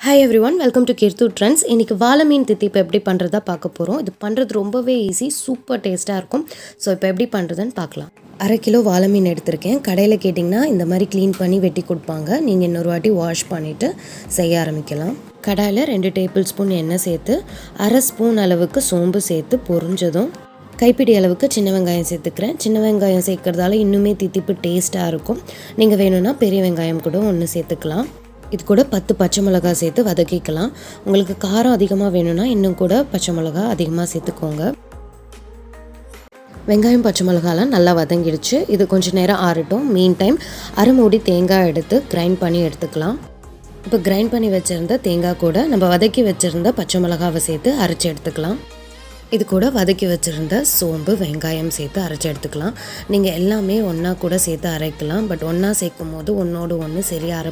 Hi everyone, welcome to Kothu Trends. இன்னைக்கு Vaala Meen Thithippu எப்படி பண்றதா பார்க்க போறோம். இது பண்றது ரொம்பவே ஈஸி, சூப்பர் டேஸ்டா இருக்கும். சோ இப்போ எப்படி பண்றதுன்னு பார்க்கலாம். 1/2 கிலோ வாழை மீன் எடுத்திருக்கேன். கடையில கேட்டிங்கன்னா இந்த மாதிரி க்ளீன் பண்ணி வெட்டி கொடுப்பாங்க. நீங்க இன்னொரு வாட்டி வாஷ் பண்ணிட்டு செய்ய ஆரம்பிக்கலாம். கடாயில 2 டேபிள் ஸ்பூன் எண்ணெய் சேர்த்து 1/2 ஸ்பூன் அளவுக்கு சோம்பு சேர்த்து பொரிஞ்சதும் கைப்பிடி அளவுக்கு சின்ன வெங்காயம் சேர்த்துக்கிறேன். சின்ன வெங்காயம் சேர்க்கறதால இன்னுமே தித்திப்பு டேஸ்ட்டாக இருக்கும். நீங்கள் வேணும்னா பெரிய வெங்காயம் கூட ஒன்று சேர்த்துக்கலாம். இது கூட 10 பச்சை மிளகாய் சேர்த்து வதக்கிக்கலாம். உங்களுக்கு காரம் அதிகமாக வேணும்னா இன்னும் கூட பச்சை மிளகாய் அதிகமாக சேர்த்துக்கோங்க. வெங்காயம் பச்சை மிளகாலாம் நல்லா வதங்கிடுச்சு. இது கொஞ்சம் நேரம் ஆறட்டும். மீன் டைம் 1/2 மூடி தேங்காய் எடுத்து கிரைண்ட் பண்ணி எடுத்துக்கலாம். இப்போ கிரைண்ட் பண்ணி வச்சுருந்த தேங்காய் கூட நம்ம வதக்கி வச்சுருந்த பச்சை மிளகாவை சேர்த்து அரைச்சி எடுத்துக்கலாம். இது கூட வதக்கி வச்சுருந்த சோம்பு வெங்காயம் சேர்த்து அரைச்சி எடுத்துக்கலாம். நீங்கள் எல்லாமே ஒன்றா கூட சேர்த்து அரைக்கலாம். பட் ஒன்றா சேர்க்கும் போது ஒன்றோடு ஒன்று சரியாக